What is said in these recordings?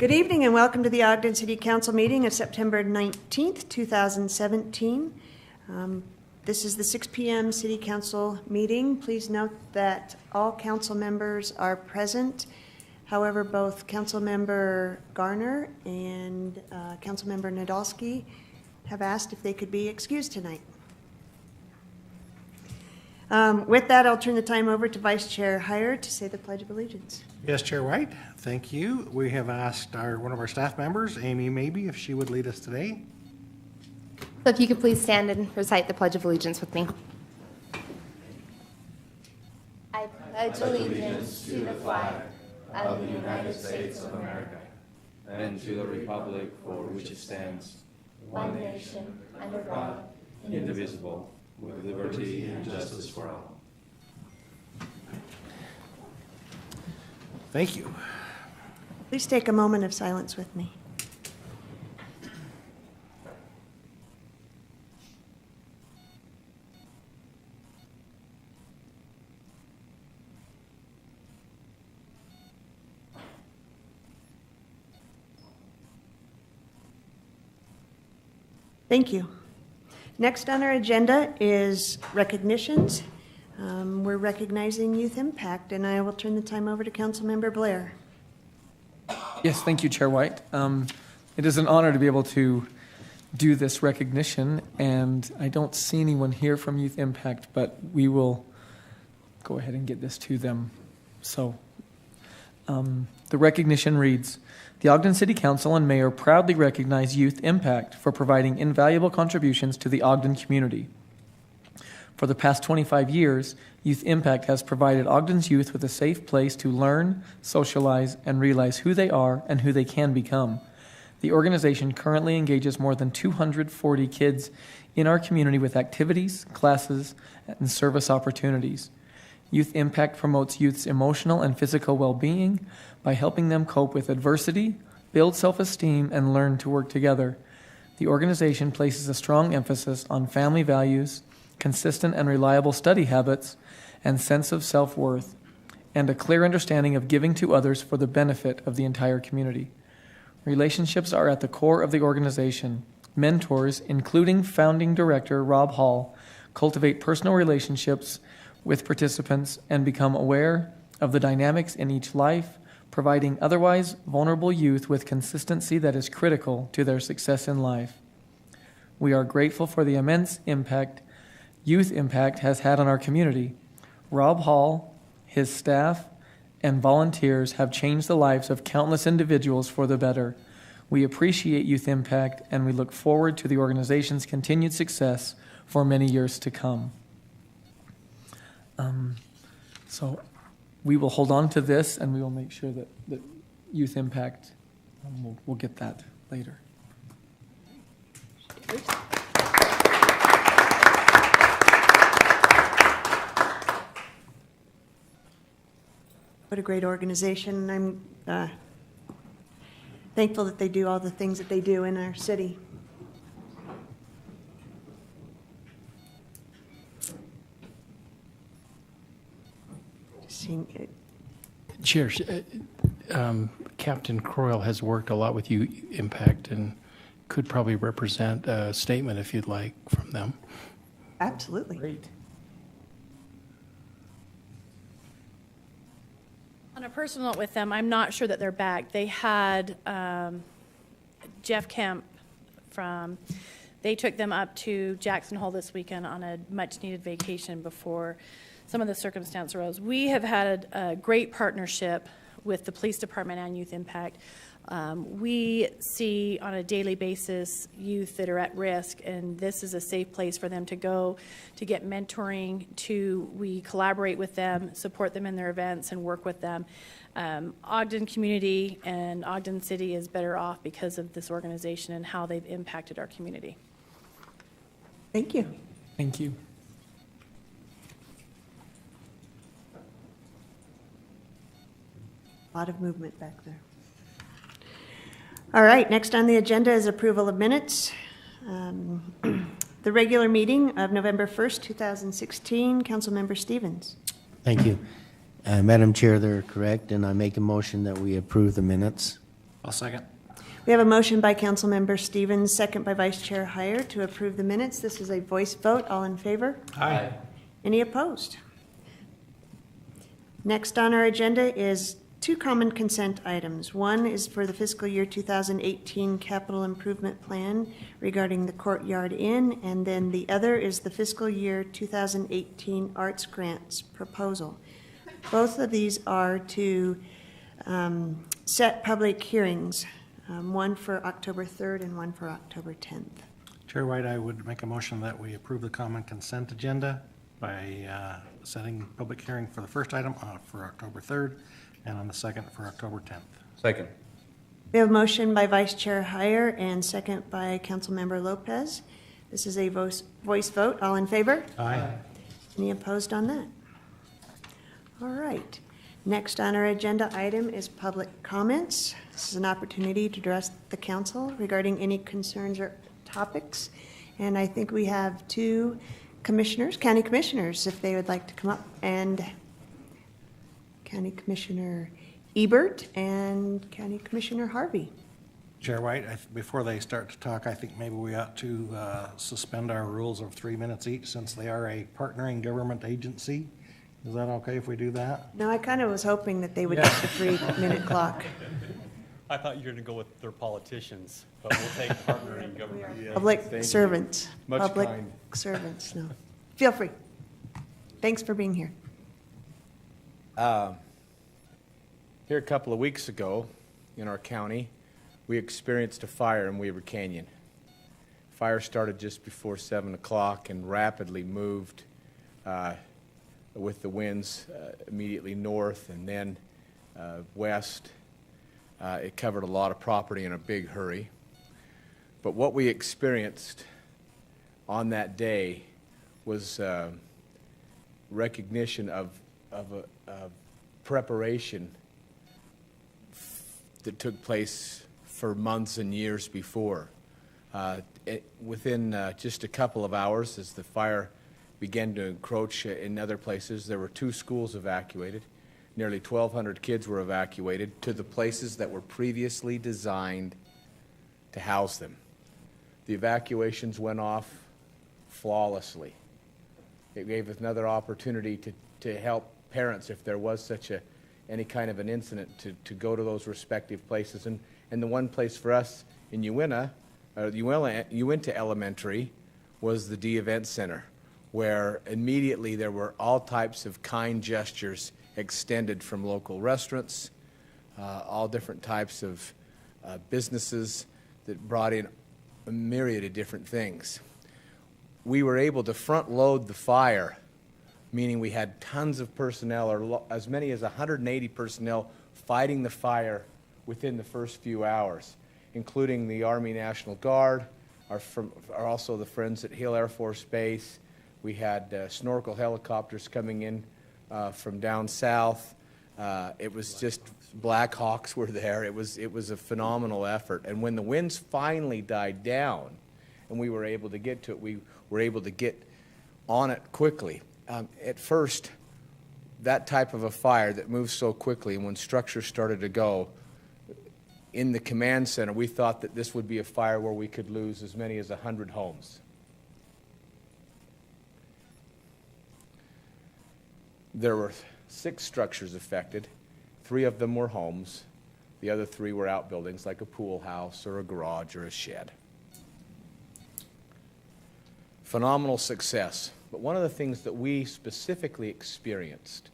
Good evening and welcome to the Ogden City Council meeting of September 19th, 2017. This is the 6 p.m. City Council meeting. Please note that all council members are present. However, both Councilmember Garner and Councilmember Nadolski have asked if they could be excused tonight. With that, I'll turn the time over to Vice Chair Heyer to say the Pledge of Allegiance. Yes, Chair White, thank you. We have asked one of our staff members, Amy Maybe, if she would lead us today. So if you could please stand and recite the Pledge of Allegiance with me. I pledge allegiance to the flag of the United States of America and to the republic for which it stands, one nation, under God, indivisible, with liberty and justice for all. Thank you. Please take a moment of silence with me. Thank you. Next on our agenda is recognitions. We're recognizing Youth Impact, and I will turn the time over to Councilmember Blair. Yes, thank you, Chair White. It is an honor to be able to do this recognition, and I don't see anyone here from Youth Impact, but we will go ahead and get this to them. So, the recognition reads, the Ogden City Council and Mayor proudly recognize Youth Impact for providing invaluable contributions to the Ogden community. For the past 25 years, Youth Impact has provided Ogden's youth with a safe place to learn, socialize, and realize who they are and who they can become. The organization currently engages more than 240 kids in our community with activities, classes, and service opportunities. Youth Impact promotes youth's emotional and physical well-being by helping them cope with adversity, build self-esteem, and learn to work together. The organization places a strong emphasis on family values, consistent and reliable study habits, and sense of self-worth, and a clear understanding of giving to others for the benefit of the entire community. Relationships are at the core of the organization. Mentors, including founding director Rob Hall, cultivate personal relationships with participants and become aware of the dynamics in each life, providing otherwise vulnerable youth with consistency that is critical to their success in life. We are grateful for the immense impact Youth Impact has had on our community. Rob Hall, his staff, and volunteers have changed the lives of countless individuals for the better. We appreciate Youth Impact, and we look forward to the organization's continued success for many years to come. So we will hold on to this, and we will make sure that Youth Impact, we'll get that later. What a great organization. I'm thankful that they do all the things that they do in our city. Chair, Captain Croyle has worked a lot with Youth Impact and could probably represent a statement if you'd like from them. Absolutely. Great. On a personal note with them, I'm not sure that they're back. They had Jeff Kemp they took them up to Jackson Hole this weekend on a much-needed vacation before some of the circumstance arose. We have had a great partnership with the police department and Youth Impact. We see on a daily basis youth that are at risk, and this is a safe place for them to go to get mentoring. We collaborate with them, support them in their events, and work with them. Ogden community and Ogden City is better off because of this organization and how they've impacted our community. Thank you. Thank you. A lot of movement back there. All right, next on the agenda is approval of minutes. The regular meeting of November 1st, 2016. Councilmember Stevens. Thank you. Madam Chair, they're correct, and I make a motion that we approve the minutes. I'll second. We have a motion by Councilmember Stevens, second by Vice Chair Hyer to approve the minutes. This is a voice vote. All in favor? Aye. Any opposed? Next on our agenda is two common consent items. One is for the fiscal year 2018 capital improvement plan regarding the Courtyard Inn, and then the other is the fiscal year 2018 arts grants proposal. Both of these are to set public hearings, one for October 3rd and one for October 10th. Chair White, I would make a motion that we approve the common consent agenda by setting public hearing for the first item for October 3rd and on the second for October 10th. Second. We have a motion by Vice Chair Hyer and second by Councilmember Lopez. This is a voice vote. All in favor? Aye. Any opposed on that? All right. Next on our agenda item is public comments. This is an opportunity to address the council regarding any concerns or topics. And I think we have two commissioners, county commissioners, if they would like to come up, and County Commissioner Ebert and County Commissioner Harvey. Chair White, before they start to talk, I think maybe we ought to suspend our rules of 3 minutes each since they are a partnering government agency. Is that okay if we do that? No, I kind of was hoping that they would get the 3-minute clock. I thought you were going to go with their politicians, but we'll take partnering government. Public servants. Much Public kind. servants, no. Feel free. Thanks for being here. Here a couple of weeks ago in our county, we experienced a fire in Weaver Canyon. Fire started just before 7 o'clock and rapidly moved with the winds immediately north and then west. It covered a lot of property in a big hurry. But what we experienced on that day was recognition of preparation that took place for months and years before. Within just a couple of hours, as the fire began to encroach in other places, there were 2 schools evacuated. Nearly 1,200 kids were evacuated to the places that were previously designed to house them. The evacuations went off flawlessly. It gave us another opportunity to help parents if there was such any kind of an incident to go to those respective places. And the one place for us in Uinta Elementary was the D Event Center, where immediately there were all types of kind gestures extended from local restaurants, all different types of businesses that brought in a myriad of different things. We were able to front load the fire, meaning we had tons of personnel, or as many as 180 personnel fighting the fire within the first few hours, including the Army National Guard, are also the friends at Hill Air Force Base. We had snorkel helicopters coming in from down south. It was just Black Hawks were there. It was a phenomenal effort. And when the winds finally died down and we were able to get to it, we were able to get on it quickly. At first, that type of a fire that moves so quickly, and when structures started to go, in the command center, we thought that this would be a fire where we could lose as many as 100 homes. There were 6 structures affected. 3 of them were homes. The other 3 were outbuildings, like a pool house or a garage or a shed. Phenomenal success. But one of the things that we specifically experienced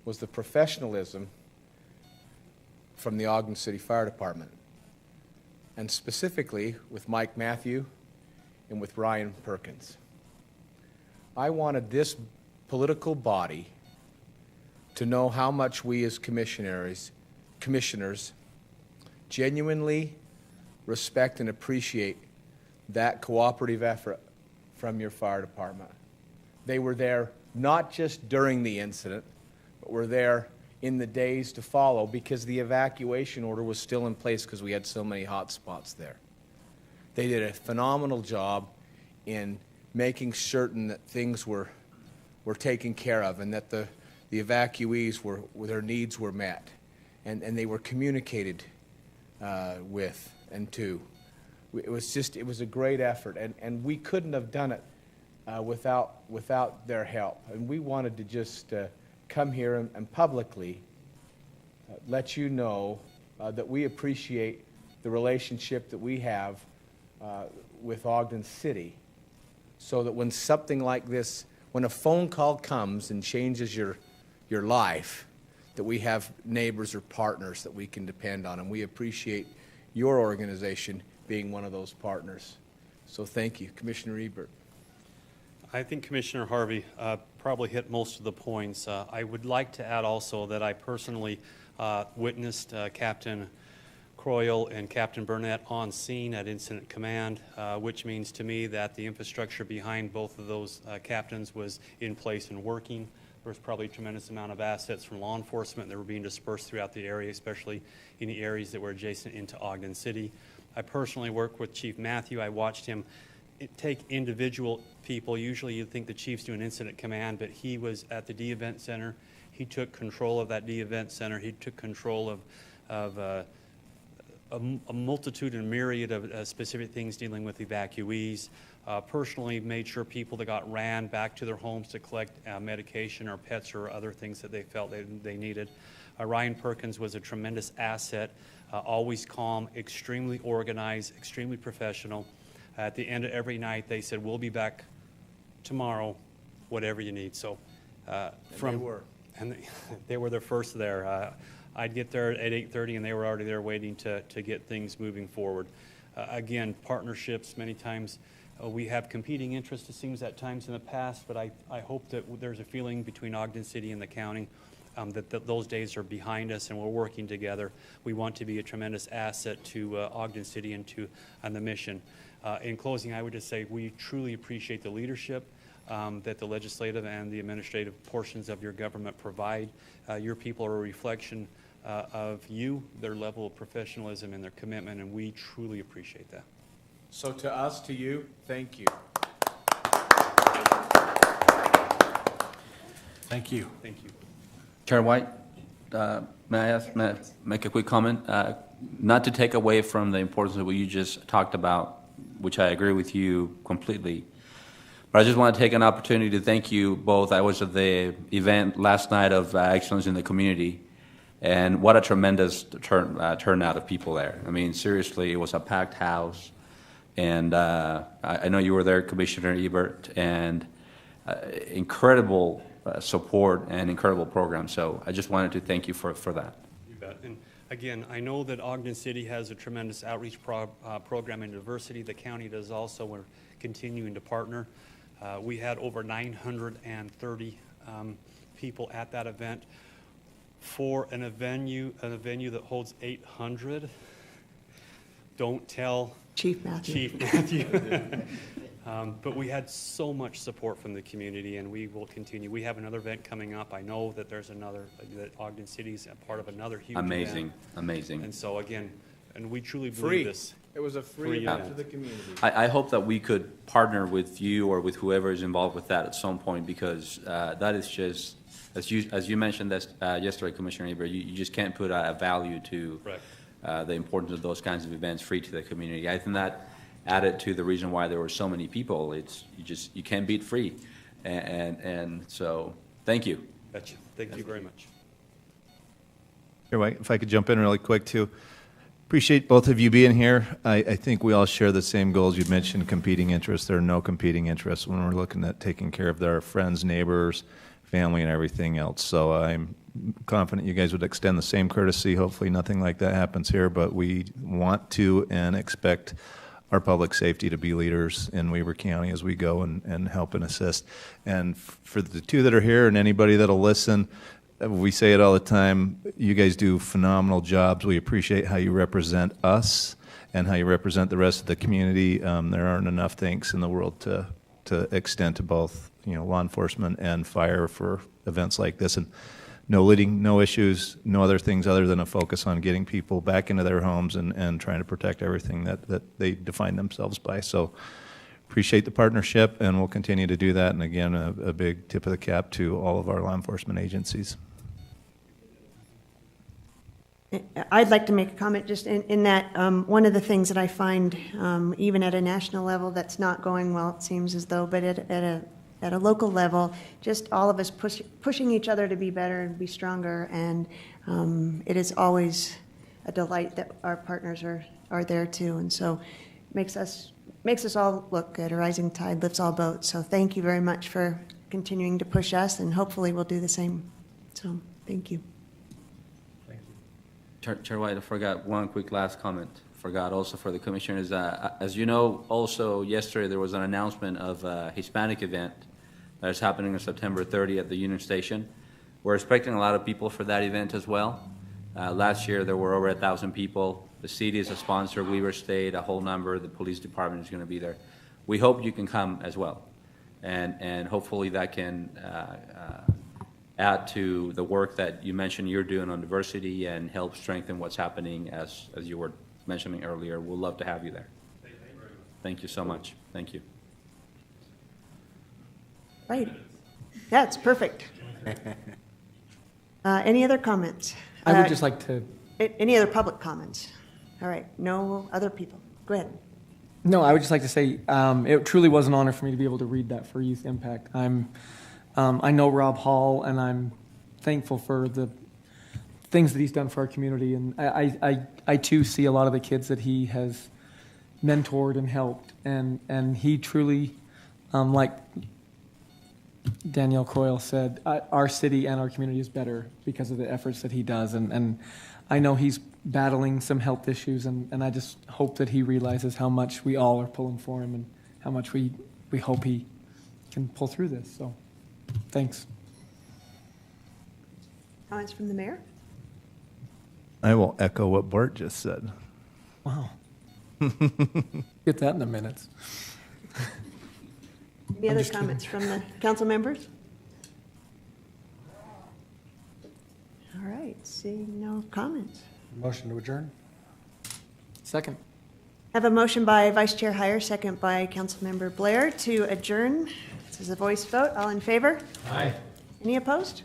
was the professionalism from the Ogden City Fire Department, and specifically with Mike Matthew and with Ryan Perkins. I wanted this political body to know how much we as commissioners genuinely respect and appreciate that cooperative effort from your fire department. They were there not just during the incident, but were there in the days to follow because the evacuation order was still in place because we had so many hot spots there. They did a phenomenal job in making certain that things were taken care of and that the evacuees their needs were met, and they were communicated with and to. It was a great effort, and we couldn't have done it without their help. And we wanted to just come here and publicly let you know that we appreciate the relationship that we have with Ogden City, so that when something like this, when a phone call comes and changes your life, that we have neighbors or partners that we can depend on, and we appreciate your organization being one of those partners. So thank you. Commissioner Ebert. I think Commissioner Harvey probably hit most of the points. I would like to add also that I personally witnessed Captain Croyle and Captain Burnett on scene at Incident Command, which means to me that the infrastructure behind both of those captains was in place and working. There was probably a tremendous amount of assets from law enforcement that were being dispersed throughout the area, especially in the areas that were adjacent into Ogden City. I personally worked with Chief Matthew. I watched him take individual people. Usually you'd think the chief's doing incident command, but he was at the D Event Center. He took control of that D Event Center. He took control of a multitude and myriad of specific things dealing with evacuees. Personally made sure people that got ran back to their homes to collect medication or pets or other things that they felt they needed. Ryan Perkins was a tremendous asset, always calm, extremely organized, extremely professional. At the end of every night, they said, "We'll be back tomorrow, whatever you need." So, they were the first there. I'd get there at 8:30, and they were already there waiting to get things moving forward. Again, partnerships. Many times we have competing interests. It seems at times in the past, but I hope that there's a feeling between Ogden City and the county that those days are behind us, and we're working together. We want to be a tremendous asset to Ogden City and the mission. In closing, I would just say we truly appreciate the leadership that the legislative and the administrative portions of your government provide. Your people are a reflection of you, their level of professionalism and their commitment, and we truly appreciate that. So to us, to you, thank you. Thank you. Thank you. Chair White, may I make a quick comment? Not to take away from the importance of what you just talked about, which I agree with you completely, but I just want to take an opportunity to thank you both. I was at the event last night of Excellence in the Community, and what a tremendous turnout of people there. I mean, seriously, it was a packed house, and I know you were there, Commissioner Ebert, and incredible support and incredible program. So I just wanted to thank you for that. You bet. And again, I know that Ogden City has a tremendous outreach program in diversity. The county does also. We're continuing to partner. We had over 930 people at that event. For a venue that holds 800, don't tell Chief Matthew. But we had so much support from the community, and we will continue. We have another event coming up. I know that there's another, that Ogden City's a part of another huge event. Amazing. And so again, and we truly believe this. It was a free event to the community. I hope that we could partner with you or with whoever is involved with that at some point, because that is just, as you mentioned this, yesterday, Commissioner Ebert, you just can't put a value to the importance of those kinds of events free to the community. I think that added to the reason why there were so many people. It's you can't beat free, and so thank you. Gotcha. Thank you very much. Here, Mike, if I could jump in really quick too. Appreciate both of you being here. I think we all share the same goals. You mentioned competing interests. There are no competing interests when we're looking at taking care of their friends, neighbors, family, and everything else. So I'm confident you guys would extend the same courtesy. Hopefully nothing like that happens here, but we want to and expect our public safety to be leaders in Weber County as we go and help and assist. And for the two that are here and anybody that'll listen, we say it all the time, you guys do phenomenal jobs. We appreciate how you represent us and how you represent the rest of the community. There aren't enough thanks in the world to extend to both, law enforcement and fire for events like this. And no looting, no issues, no other things other than a focus on getting people back into their homes and trying to protect everything that they define themselves by. So appreciate the partnership, and we'll continue to do that. And again, a big tip of the cap to all of our law enforcement agencies. I'd like to make a comment just in that one of the things that I find, even at a national level, that's not going well, it seems as though, but at a local level, just all of us pushing each other to be better and be stronger. And it is always a delight that our partners are there too. And so makes us all look good. A rising tide lifts all boats. So thank you very much for continuing to push us, and hopefully we'll do the same. So thank you. Chair White, I forgot one quick last comment. Forgot also for the commissioners. As you know, also yesterday there was an announcement of a Hispanic event that is happening on September 30 at the Union Station. We're expecting a lot of people for that event as well. Last year there were over 1,000 people. The city is a sponsor, Weaver State, a whole number. The police department is going to be there. We hope you can come as well, and hopefully that can add to the work that you mentioned you're doing on diversity and help strengthen what's happening as you were mentioning earlier. We'll love to have you there. Thank you so much. Thank you. Right. Yeah, it's perfect. Any other comments? I would just like to. Any other public comments? All right, no other people. Go ahead. No, I would just like to say it truly was an honor for me to be able to read that for Youth Impact. I know Rob Hall, and I'm thankful for the things that he's done for our community. And I too see a lot of the kids that he has mentored and helped. And he truly, like Danielle Coyle said, our city and our community is better because of the efforts that he does. And I know he's battling some health issues, and I just hope that he realizes how much we all are pulling for him and how much we hope he can pull through this. So. Thanks. Comments from the mayor? I will echo what Bart just said. Wow. Get that in the minutes. Any other comments from the council members? All right, seeing no comments. Motion to adjourn? Second. I have a motion by Vice Chair Heyer, second by Councilmember Blair to adjourn. This is a voice vote. All in favor? Aye. Any opposed?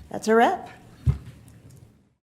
That's a wrap.